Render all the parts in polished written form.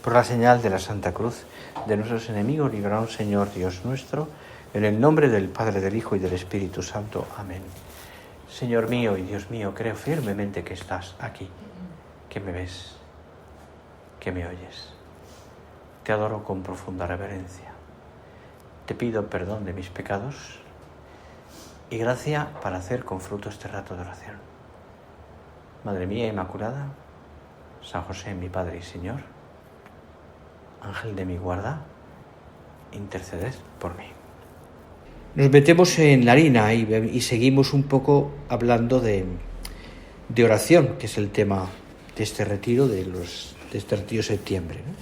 Por la señal de la Santa Cruz de nuestros enemigos, líbranos, Señor Dios nuestro, en el nombre del Padre, del Hijo y del Espíritu Santo. Amén. Señor mío y Dios mío, creo firmemente que estás aquí, que me ves, que me oyes. Te adoro con profunda reverencia. Te pido perdón de mis pecados y gracia para hacer con fruto este rato de oración. Madre mía Inmaculada, San José, mi Padre y Señor, Ángel de mi guarda, interceded por mí. Nos metemos en la harina y seguimos un poco hablando de oración, que es el tema de este retiro, de este retiro de septiembre, ¿no?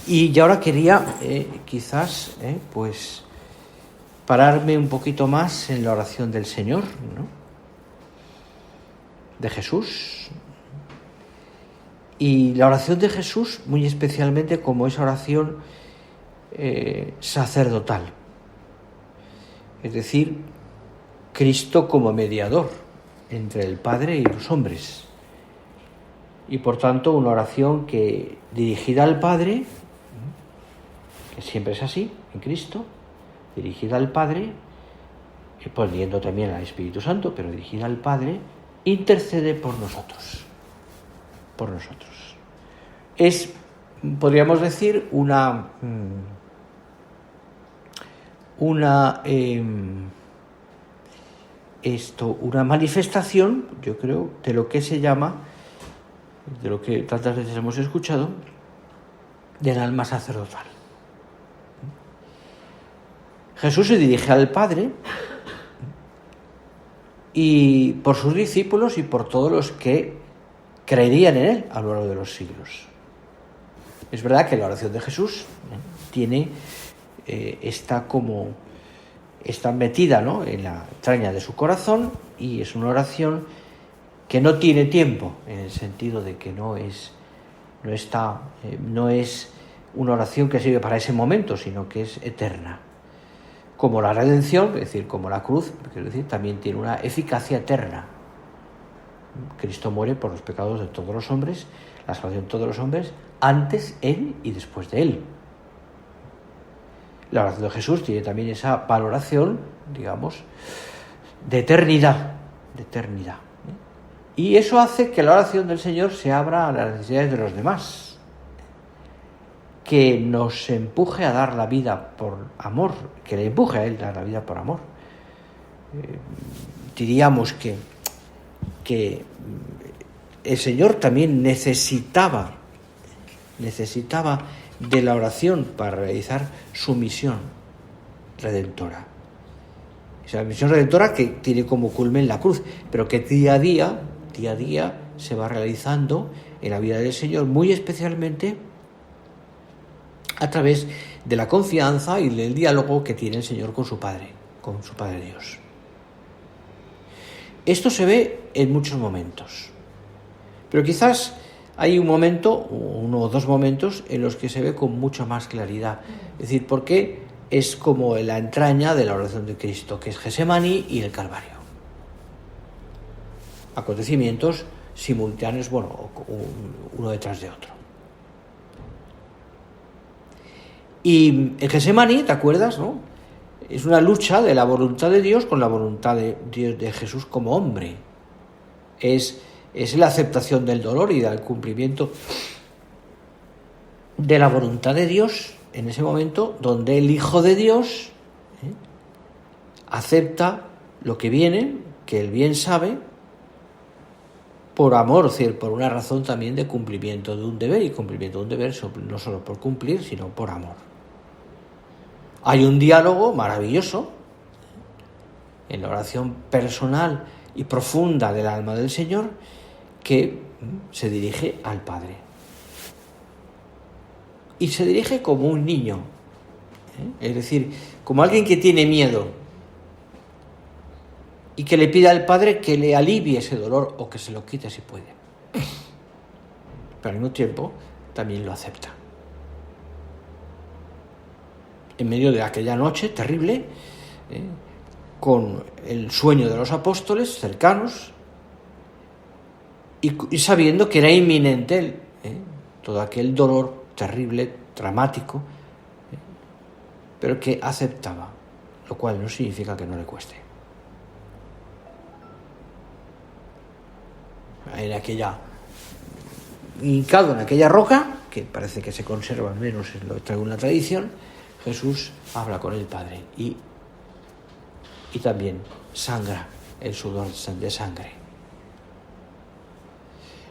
Y ahora quería quizás pues pararme un poquito más en la oración del Señor, ¿no? De Jesús. Y la oración de Jesús, muy especialmente como esa oración sacerdotal. Es decir, Cristo como mediador entre el Padre y los hombres. Y por tanto una oración que dirigida al Padre, que siempre es así, en Cristo, dirigida al Padre, poniendo también al Espíritu Santo, pero dirigida al Padre, intercede por nosotros. Por nosotros. Es, podríamos decir, una manifestación, yo creo, de lo que se llama, de lo que tantas veces hemos escuchado, del alma sacerdotal. Jesús se dirige al Padre y por sus discípulos y por todos los que creerían en él a lo largo de los siglos. Es verdad que la oración de Jesús está metida, ¿no?, en la entraña de su corazón, y es una oración que no tiene tiempo, en el sentido de que no es una oración que sirve para ese momento, sino que es eterna. Como la redención, es decir, como la cruz, quiero decir, también tiene una eficacia eterna. Cristo muere por los pecados de todos los hombres, la salvación de todos los hombres, antes, en y después de él. La oración de Jesús tiene también esa valoración, digamos, de eternidad. Y eso hace que la oración del Señor se abra a las necesidades de los demás, que nos empuje a dar la vida por amor, que le empuje a él a dar la vida por amor. Diríamos que el Señor también necesitaba de la oración para realizar su misión redentora. Esa misión redentora que tiene como culmen la cruz, pero que día a día se va realizando en la vida del Señor, muy especialmente a través de la confianza y del diálogo que tiene el Señor con su Padre Dios. Esto se ve en muchos momentos, pero quizás hay uno o dos momentos en los que se ve con mucha más claridad. Es decir, porque es como la entraña de la oración de Cristo, que es Getsemaní y el Calvario. Acontecimientos simultáneos, uno detrás de otro. Y en Getsemaní, ¿te acuerdas, no? Es una lucha de la voluntad de Dios con la voluntad de Dios, de Jesús como hombre. Es la aceptación del dolor y del cumplimiento de la voluntad de Dios en ese momento donde el Hijo de Dios acepta lo que viene, que él bien sabe, por amor, es decir, por una razón también de cumplimiento de un deber, y cumplimiento de un deber no solo por cumplir, sino por amor. Hay un diálogo maravilloso en la oración personal y profunda del alma del Señor que se dirige al Padre. Y se dirige como un niño, es decir, como alguien que tiene miedo y que le pide al Padre que le alivie ese dolor o que se lo quite si puede. Pero al mismo tiempo también lo acepta. En medio de aquella noche terrible, con el sueño de los apóstoles cercanos y sabiendo que era inminente todo aquel dolor terrible, dramático, pero que aceptaba, lo cual no significa que no le cueste. Hincado en aquella roca, que parece que se conserva al menos en la tradición, Jesús habla con el Padre y también sangra el sudor de sangre.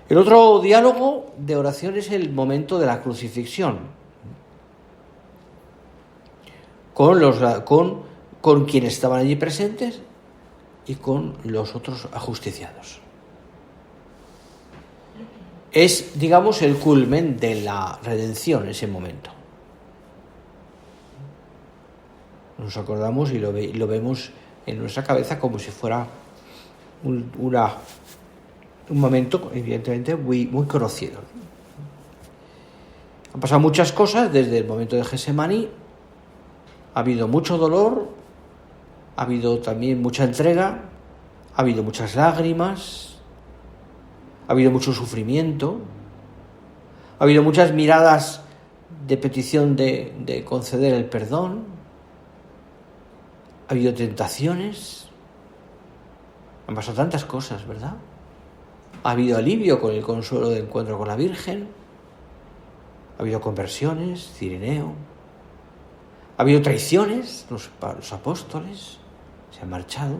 El otro diálogo de oración es el momento de la crucifixión, con quienes estaban allí presentes y con los otros ajusticiados. Es, digamos, el culmen de la redención, ese momento. Nos acordamos y lo vemos en nuestra cabeza como si fuera un momento, evidentemente, muy, muy conocido. Han pasado muchas cosas desde el momento de Getsemaní. Ha habido mucho dolor, ha habido también mucha entrega, ha habido muchas lágrimas, ha habido mucho sufrimiento, ha habido muchas miradas de petición de conceder el perdón, ha habido tentaciones, han pasado tantas cosas, ¿verdad? Ha habido alivio con el consuelo del encuentro con la Virgen, ha habido conversiones, Cireneo, ha habido traiciones, los apóstoles se han marchado,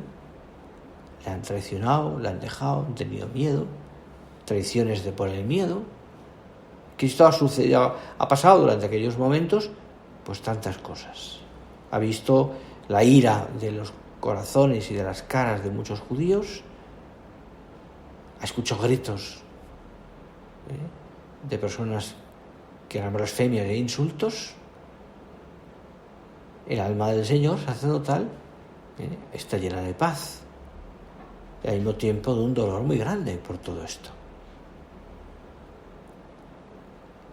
le han traicionado, le han dejado, han tenido miedo, traiciones por el miedo. Cristo ha pasado durante aquellos momentos pues tantas cosas. Ha visto la ira de los corazones y de las caras de muchos judíos, ha escuchado gritos de personas que eran blasfemias e insultos. El alma del Señor sacerdotal está llena de paz y al mismo tiempo de un dolor muy grande por todo esto.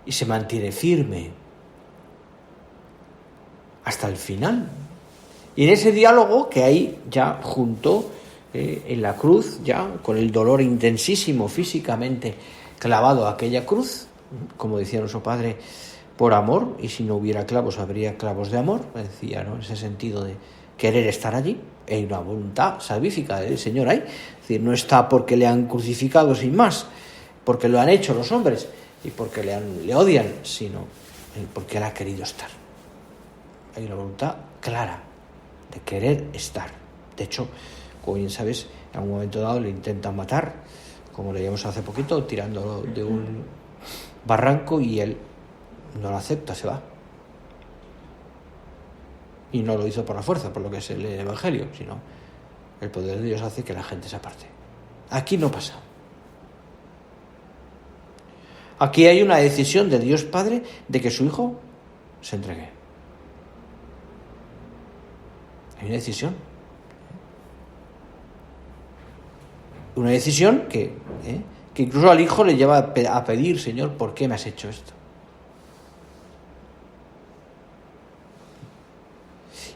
Y se mantiene firme hasta el final. Y en ese diálogo que hay ya junto en la cruz, ya con el dolor intensísimo físicamente clavado a aquella cruz, como decía nuestro Padre, por amor, y si no hubiera clavos habría clavos de amor, decía, ¿no? En ese sentido de querer estar allí, hay una voluntad salvífica del Señor ahí, es decir, no está porque le han crucificado sin más, porque lo han hecho los hombres y porque le odian, sino porque él ha querido estar. Hay una voluntad clara de querer estar. De hecho, como bien sabes, en un momento dado le intentan matar, como leíamos hace poquito, tirándolo de un barranco, y él no lo acepta, se va. Y no lo hizo por la fuerza, por lo que es el Evangelio, sino el poder de Dios hace que la gente se aparte. Aquí no pasa. Aquí hay una decisión de Dios Padre de que su Hijo se entregue. Hay una decisión. Una decisión que incluso al Hijo le lleva a pedir, Señor, ¿por qué me has hecho esto?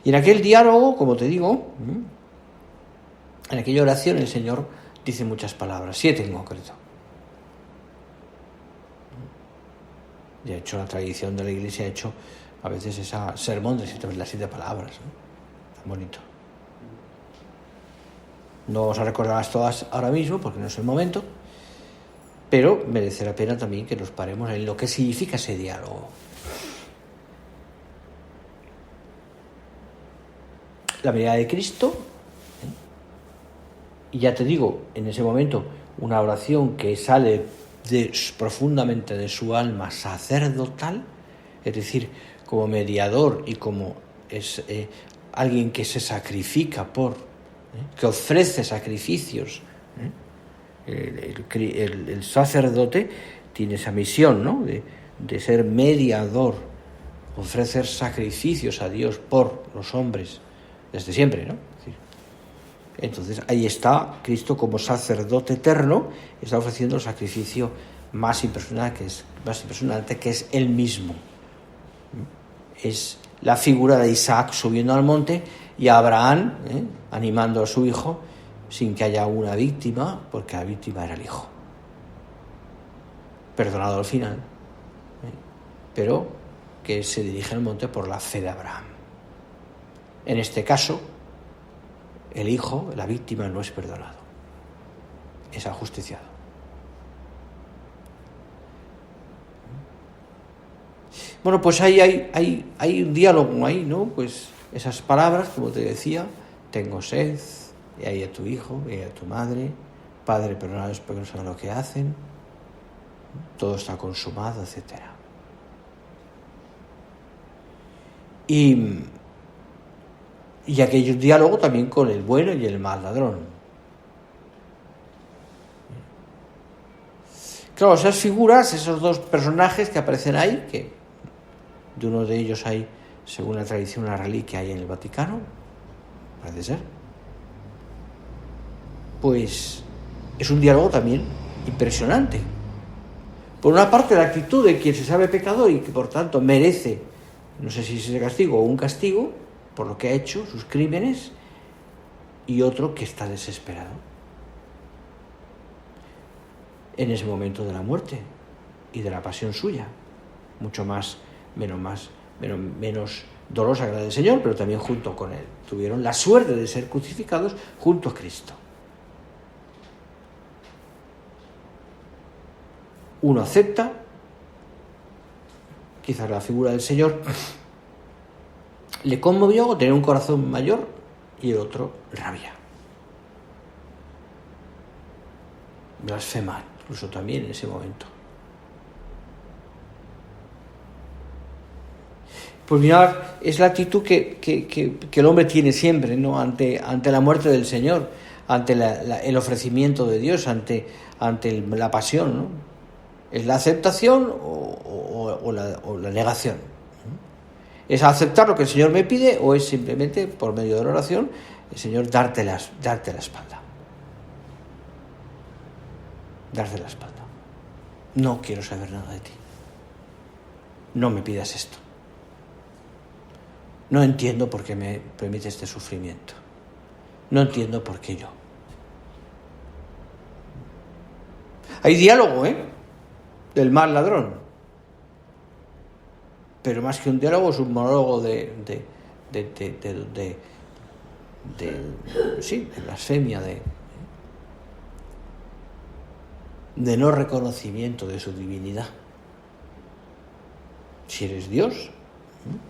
Y en aquel diálogo, como te digo, en aquella oración el Señor dice muchas palabras, 7 en concreto. De hecho, la tradición de la Iglesia ha hecho a veces esa sermón de las 7 palabras, ¿no? Tan bonito. No vamos a recordarlas todas ahora mismo porque no es el momento, pero merece la pena también que nos paremos en lo que significa ese diálogo. La mirada de Cristo, y ya te digo, en ese momento, una oración que sale profundamente de su alma sacerdotal, es decir, como mediador y como es alguien que se sacrifica que ofrece sacrificios. El sacerdote tiene esa misión, ¿no? de ser mediador, ofrecer sacrificios a Dios por los hombres desde siempre, ¿no? Entonces ahí está Cristo como sacerdote eterno, está ofreciendo el sacrificio más impresionante que es él mismo. Es la figura de Isaac subiendo al monte y Abraham animando a su hijo sin que haya una víctima, porque la víctima era el hijo. Perdonado al final, pero que se dirige al monte por la fe de Abraham. En este caso, el hijo, la víctima, no es perdonado, es ajusticiado. Bueno, pues ahí hay un diálogo ahí, ¿no? Pues esas palabras, como te decía, tengo sed, y ahí a tu hijo, y ahí a tu madre, Padre, perdónalos porque no saben lo que hacen, todo está consumado, etc. Y aquel diálogo también con el bueno y el mal ladrón. Claro, esas figuras, esos dos personajes que aparecen ahí, que de uno de ellos hay, según la tradición, una reliquia ahí en el Vaticano, parece ser, pues es un diálogo también impresionante. Por una parte, la actitud de quien se sabe pecador y que por tanto merece, no sé si es ese castigo o un castigo por lo que ha hecho, sus crímenes, y otro que está desesperado en ese momento de la muerte y de la pasión suya, mucho más, menos dolorosa que la del Señor, pero también junto con Él. Tuvieron la suerte de ser crucificados junto a Cristo. Uno acepta, quizás la figura del Señor le conmovió, tener un corazón mayor, y el otro rabia. Blasfema, incluso también en ese momento. Pues mirad, es la actitud que el hombre tiene siempre, ¿no? Ante la muerte del Señor, ante el ofrecimiento de Dios, ante la pasión, ¿no? ¿Es la aceptación o la negación? ¿Es aceptar lo que el Señor me pide o es simplemente, por medio de la oración, el Señor darte la espalda? Darte la espalda. No quiero saber nada de ti. No me pidas esto. No entiendo por qué me permite este sufrimiento. No entiendo por qué yo. Hay diálogo, del mal ladrón. Pero más que un diálogo es un monólogo de blasfemia, de no reconocimiento de su divinidad. Si eres Dios,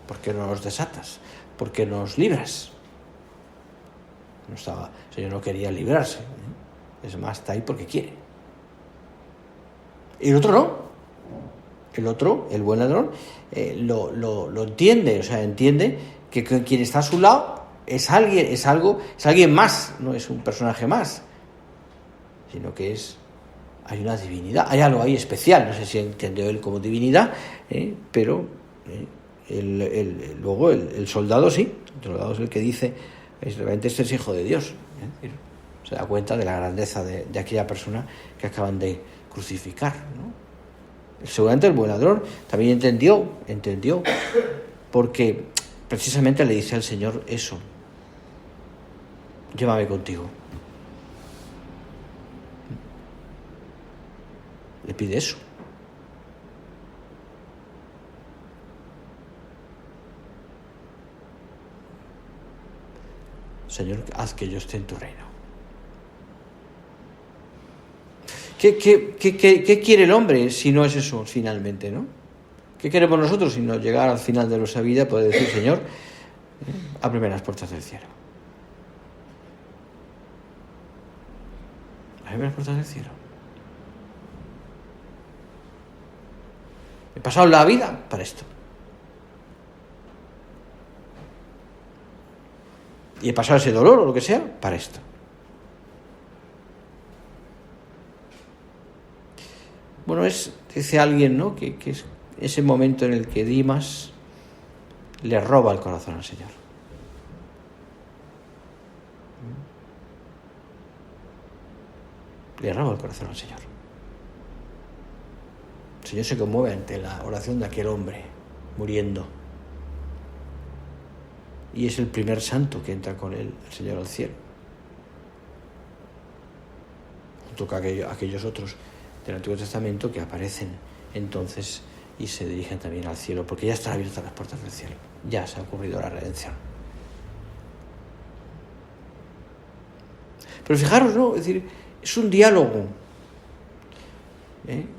¿por qué no nos desatas? ¿Por qué nos libras? El Señor no quería librarse, es más, está ahí porque quiere. Y el otro no. El otro, el buen ladrón, lo entiende, o sea, entiende que quien está a su lado es alguien más, no es un personaje más, sino que hay una divinidad, hay algo ahí especial, no sé si entendió él como divinidad, pero luego el soldado sí, el soldado es el que dice, realmente este es hijo de Dios, se da cuenta de la grandeza de aquella persona que acaban de crucificar, ¿no? Seguramente el buen ladrón también entendió, porque precisamente le dice al Señor eso: llévame contigo. Le pide eso. Señor, haz que yo esté en tu reino. ¿Qué quiere el hombre si no es eso finalmente, no? ¿Qué queremos nosotros si no llegar al final de nuestra vida, poder decir, Señor, ábreme las puertas del cielo? Ábreme las puertas del cielo. He pasado la vida para esto. Y he pasado ese dolor o lo que sea para esto. Bueno, dice alguien, ¿no?, que es ese momento en el que Dimas le roba el corazón al Señor. Le roba el corazón al Señor. El Señor se conmueve ante la oración de aquel hombre muriendo. Y es el primer santo que entra con él, el Señor, al cielo. Junto con aquellos otros del Antiguo Testamento que aparecen entonces y se dirigen también al cielo, porque ya están abiertas las puertas del cielo. Ya se ha ocurrido la redención. Pero fijaros, ¿no? Es decir, es un diálogo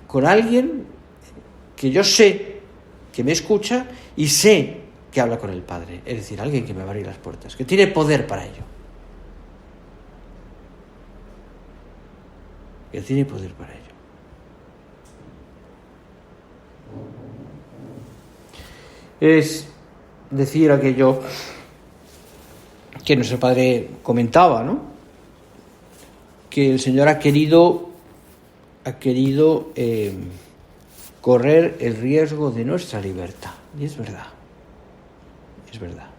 con alguien que yo sé que me escucha y sé que habla con el Padre. Es decir, alguien que me va a abrir las puertas, que tiene poder para ello. Que tiene poder para ello. Es decir aquello que nuestro Padre comentaba, ¿no? Que el Señor ha querido correr el riesgo de nuestra libertad. Y es verdad. Es verdad.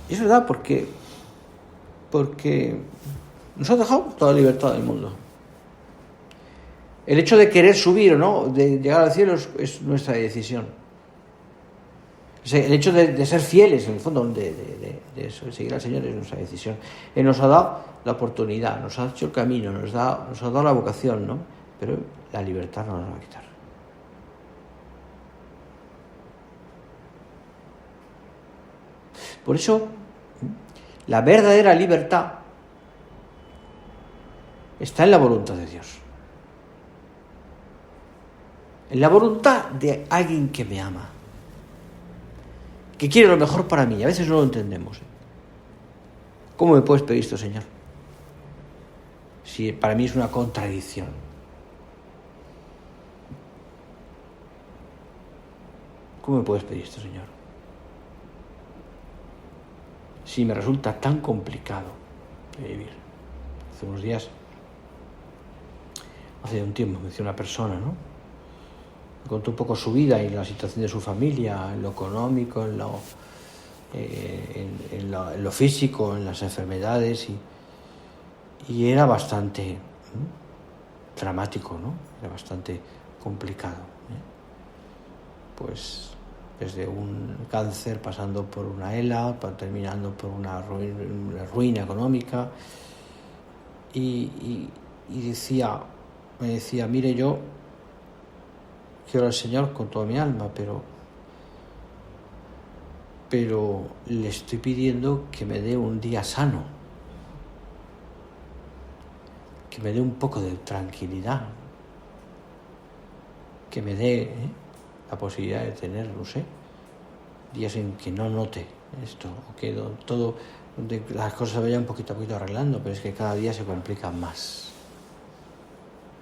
Es verdad porque nos ha dejado toda la libertad del mundo. El hecho de querer subir o no, de llegar al cielo, es nuestra decisión. O sea, el hecho de ser fieles, en el fondo, de eso, de seguir al Señor, es nuestra decisión. Él nos ha dado la oportunidad, nos ha hecho el camino, nos ha dado la vocación, ¿no? Pero la libertad no nos la va a quitar. Por eso, la verdadera libertad está en la voluntad de Dios. En la voluntad de alguien que me ama, que quiere lo mejor para mí. A veces no lo entendemos. ¿Cómo me puedes pedir esto, Señor? Si para mí es una contradicción. ¿Cómo me puedes pedir esto, Señor? Si me resulta tan complicado de vivir. Hace unos días, hace un tiempo, me decía una persona, ¿no? Me contó un poco su vida y la situación de su familia, en lo económico, en lo físico, en las enfermedades, y era bastante dramático, ¿no? Era bastante complicado, Pues desde un cáncer, pasando por una ELA, terminando por una ruina económica, y me decía, mire, yo quiero al Señor con toda mi alma, pero le estoy pidiendo que me dé un día sano, que me dé un poco de tranquilidad, que me dé la posibilidad de tener, no sé, días en que no note esto, o que todo, las cosas se vayan poquito a poquito arreglando, pero es que cada día se complican más.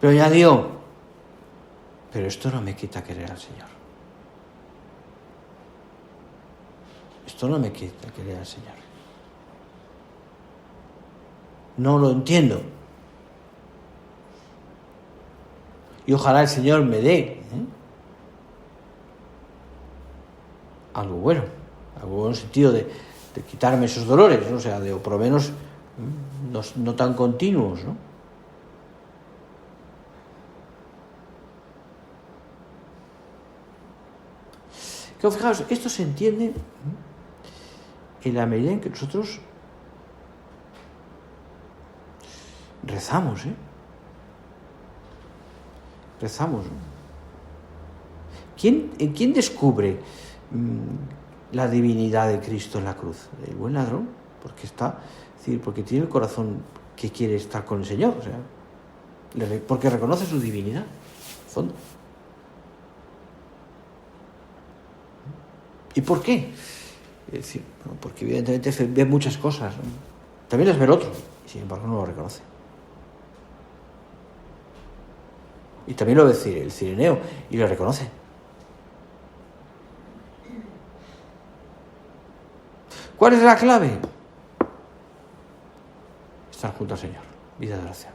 Pero ya digo, pero esto no me quita querer al Señor. Esto no me quita querer al Señor. No lo entiendo. Y ojalá el Señor me dé algo bueno en el sentido de quitarme esos dolores, ¿no? O sea, o por lo menos no tan continuos, ¿no? Que fijaos, esto se entiende en la medida en que nosotros rezamos, Rezamos, ¿no? ¿Quién descubre la divinidad de Cristo en la cruz? El buen ladrón, porque tiene el corazón que quiere estar con el Señor, o sea, porque reconoce su divinidad, en fondo. ¿Y por qué? Es decir, porque evidentemente ve muchas cosas, ¿no? También las ve el otro, y sin embargo no lo reconoce. Y también lo ve el cireneo, y lo reconoce. ¿Cuál es la clave? Estar junto al Señor, vida de oración.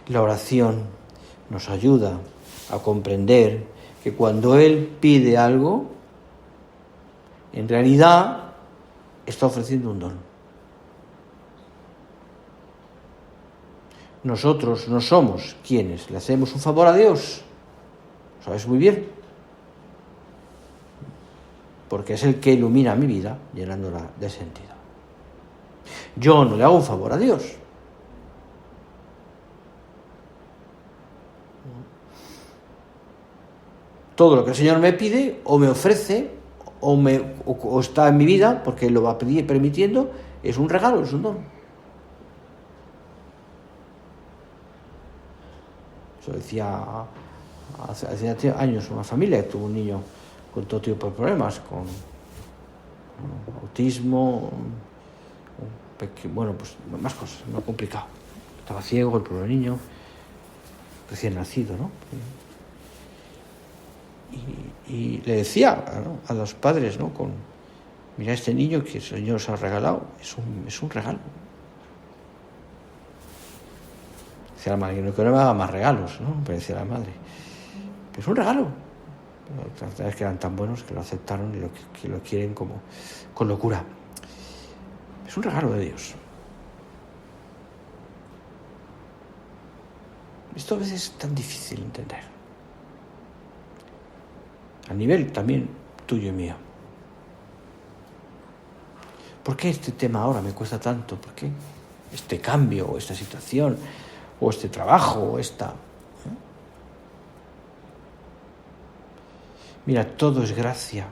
La oración nos ayuda a comprender que cuando Él pide algo, en realidad está ofreciendo un don. Nosotros no somos quienes le hacemos un favor a Dios. Lo sabes muy bien. porque es el que ilumina mi vida, llenándola de sentido. Yo no le hago un favor a Dios. Todo lo que el Señor me pide, o me ofrece, o está en mi vida, porque Él lo va permitiendo, es un regalo, es un don. Eso decía hace años una familia que tuvo un niño con todo tipo de problemas, con autismo, pues más cosas, no complicado. Estaba ciego el pobre niño, recién nacido, ¿no? Y le decía, ¿no?, a los padres, ¿no?, mira, este niño que el Señor os ha regalado, es un regalo. Decía la madre, que no me haga más regalos, ¿no? Pero decía la madre, pero es un regalo. Las verdades que eran tan buenos que lo aceptaron y que lo quieren como con locura. Es un regalo de Dios. Esto a veces es tan difícil de entender. A nivel también tuyo y mío. ¿Por qué este tema ahora me cuesta tanto? ¿Por qué este cambio, o esta situación, o este trabajo, o esta... Mira, todo es gracia,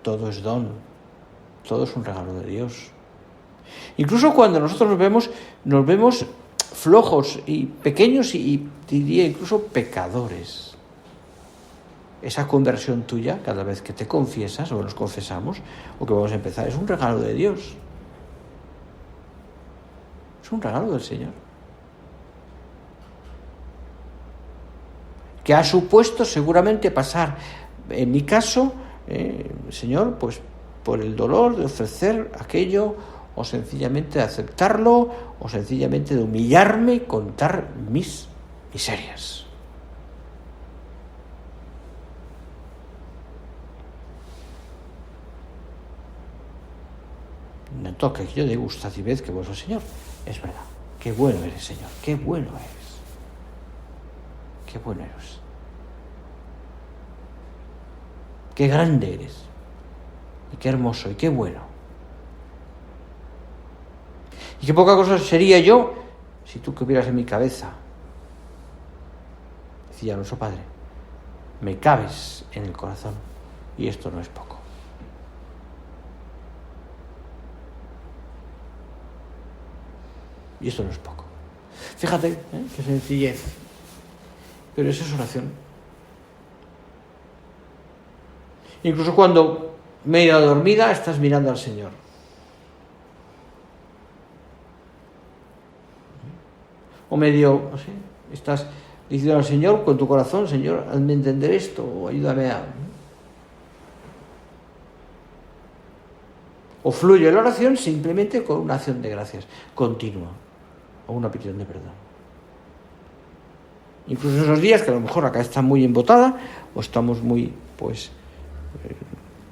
todo es don, todo es un regalo de Dios. Incluso cuando nosotros nos vemos flojos y pequeños y diría incluso pecadores. Esa conversión tuya, cada vez que te confiesas o nos confesamos o que vamos a empezar, es un regalo de Dios. Es un regalo del Señor. Que ha supuesto seguramente pasar, en mi caso, Señor, pues por el dolor de ofrecer aquello, o sencillamente de aceptarlo, o sencillamente de humillarme y contar mis miserias. No toque que yo de gustad y vez que vos, Señor, es verdad. Qué bueno eres, Señor, qué bueno eres. Qué bueno eres. Qué grande eres. Y qué hermoso y qué bueno. Y qué poca cosa sería yo si tú que hubieras en mi cabeza. Decía nuestro Padre, me cabes en el corazón y esto no es poco. Y esto no es poco. Fíjate, qué sencillez. Pero eso es oración. Incluso cuando me he ido dormida, estás mirando al Señor. O medio, no sé, estás diciendo al Señor con tu corazón, Señor, hazme entender esto, o ayúdame a... O fluye la oración simplemente con una acción de gracias continua, o una petición de perdón. Incluso en esos días que a lo mejor acá está muy embotada, o estamos muy,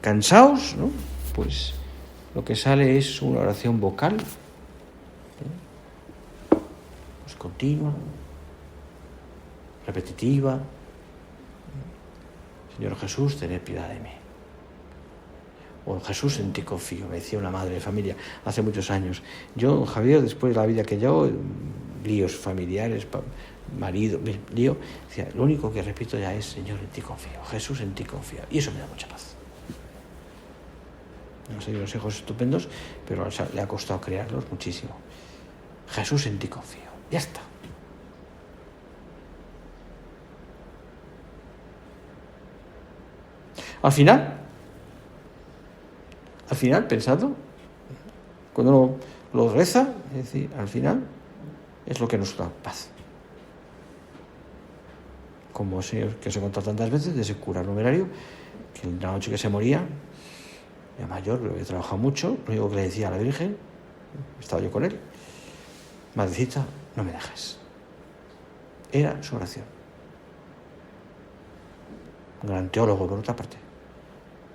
cansados, ¿no? Pues lo que sale es una oración vocal, pues continua, repetitiva. Señor Jesús, tened piedad de mí. O Jesús, en ti confío, me decía una madre de familia hace muchos años. Yo, Javier, después de la vida que llevo, líos familiares, marido, lío, decía, lo único que repito ya es, Señor, en ti confío, Jesús, en ti confío. Y eso me da mucha paz. No sé, unos hijos estupendos, pero le ha costado crearlos muchísimo. Jesús, en ti confío. Ya está. Al final, pensando, cuando uno lo reza, es decir, al final es lo que nos da paz. Como el Señor que os he contado tantas veces, de ese cura numerario, que la noche que se moría, ya mayor, lo había trabajado mucho, lo único que le decía a la Virgen, estaba yo con él, madrecita, no me dejes. Era su oración. Un gran teólogo, por otra parte.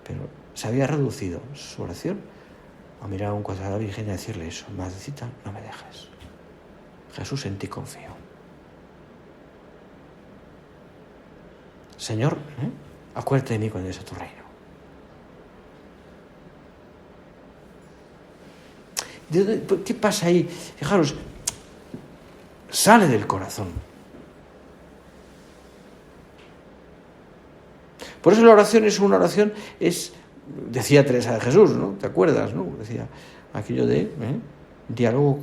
Pero se había reducido su oración a mirar a un cuadro de la Virgen y decirle eso, madrecita, no me dejes. Jesús, en ti confío. Señor, acuérdate de mí cuando llegues a tu reino. ¿Qué pasa ahí? Fijaros, sale del corazón. Por eso la oración es una oración, decía Teresa de Jesús, ¿no? ¿Te acuerdas, no? Decía aquello de diálogo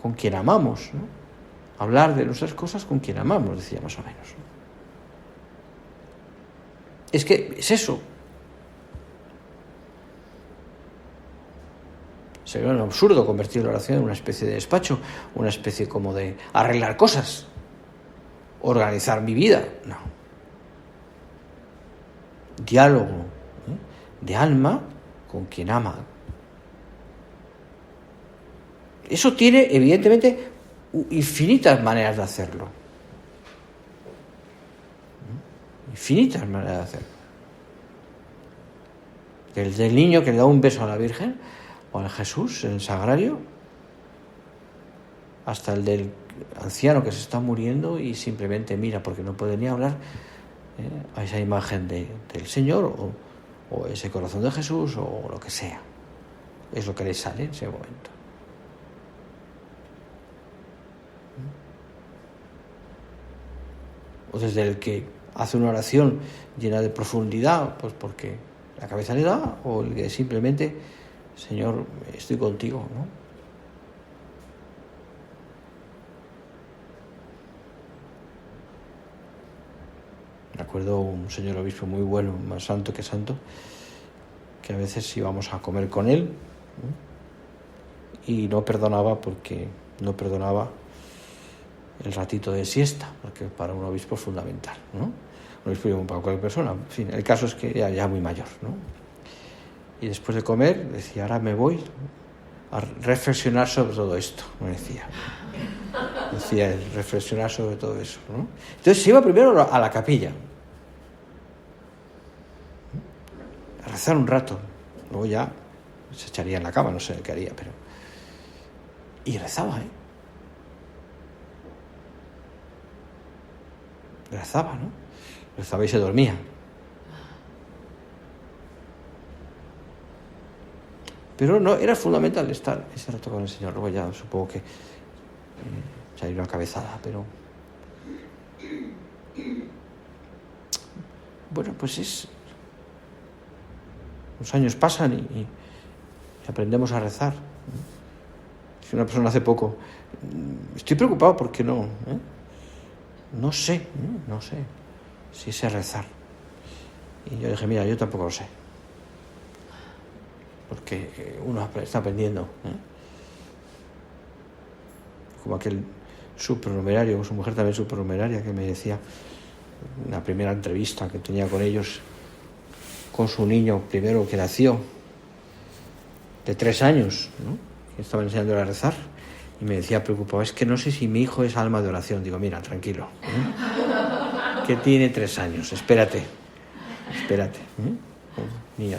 con quien amamos, ¿no? Hablar de nuestras cosas con quien amamos, decía más o menos, ¿no? Es que es eso. Sería un absurdo convertir la oración en una especie de despacho, una especie como de arreglar cosas, organizar mi vida. No. Diálogo de alma con quien ama. Eso tiene, evidentemente, infinitas maneras de hacerlo. Infinitas maneras de hacerlo. Desde el niño que le da un beso a la Virgen, o al Jesús en el sagrario, hasta el del anciano que se está muriendo y simplemente mira, porque no puede ni hablar, a esa imagen del Señor, o ese corazón de Jesús, o lo que sea. Es lo que le sale en ese momento. O desde el que hace una oración llena de profundidad, pues porque la cabeza le da, o el que simplemente, Señor, estoy contigo, ¿no? Me acuerdo un señor obispo muy bueno, más santo que santo, que a veces íbamos a comer con él, ¿no? Y no perdonaba el ratito de siesta, porque para un obispo es fundamental, ¿no? Un obispo y para cualquier persona. En fin, el caso es que ya muy mayor, ¿no? Y después de comer decía, ahora me voy a reflexionar sobre todo esto, me decía reflexionar sobre todo eso, ¿no? Entonces se iba primero a la capilla a rezar un rato, luego ya se echaría en la cama, no sé qué haría, pero y rezaba, rezaba, ¿no? Rezaba y se dormía. Pero no, era fundamental estar ese rato con el Señor. Luego ya supongo que se ha ido una cabezada, pero bueno, pues los años pasan y aprendemos a rezar. Si una persona hace poco, estoy preocupado porque no sé si sé rezar. Y yo dije, mira, yo tampoco lo sé. Porque uno está aprendiendo, como aquel supernumerario, su mujer también supernumeraria, que me decía en la primera entrevista que tenía con ellos, con su niño primero que nació, de 3 años, ¿no? Que estaba enseñándole a rezar, y me decía preocupado, es que no sé si mi hijo es alma de oración. Digo, mira, tranquilo, que tiene 3 años, espérate, niña,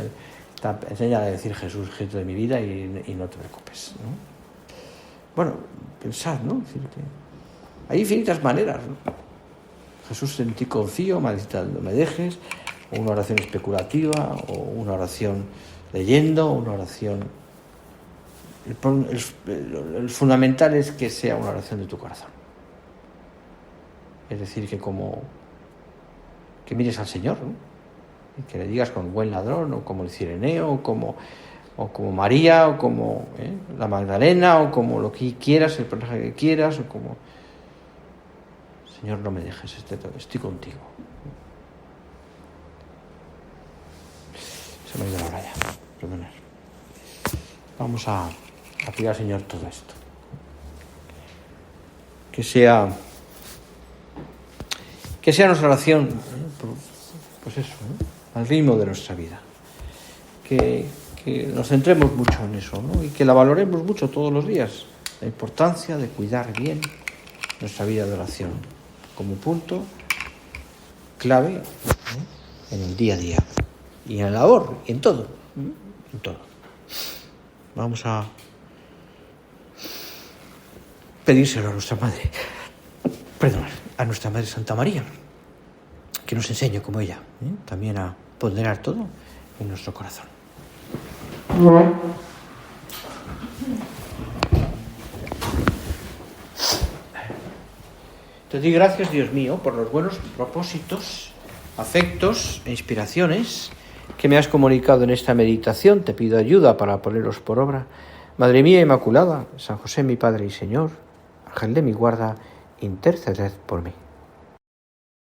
enseña a decir Jesús, Jesucristo de mi vida, y no te preocupes, ¿no? Bueno, pensad, ¿no? Hay infinitas maneras, ¿no? Jesús, en ti confío, maldita no me dejes, o una oración especulativa, o una oración leyendo, una oración. El fundamental es que sea una oración de tu corazón. Es decir, que mires al Señor, ¿no? Y que le digas como buen ladrón, o como el cireneo, o como María, o como la Magdalena, o como lo que quieras, el personaje que quieras, o como Señor, no me dejes, estoy contigo. Se me ha ido la hora ya, perdonad. Vamos a pedir al Señor todo esto. Que sea nuestra oración, pues eso, al ritmo de nuestra vida. Que nos centremos mucho en eso, ¿no? Y que la valoremos mucho todos los días. La importancia de cuidar bien nuestra vida de oración como punto clave, en el día a día. Y en la labor, y en todo. En todo. Vamos a pedírselo a nuestra Madre, a nuestra Madre Santa María, que nos enseñe como ella, también a ponderar todo en nuestro corazón. Te doy gracias, Dios mío, por los buenos propósitos, afectos e inspiraciones que me has comunicado en esta meditación. Te pido ayuda para ponerlos por obra. Madre mía Inmaculada, San José mi Padre y Señor, Ángel de mi guarda, interceded por mí.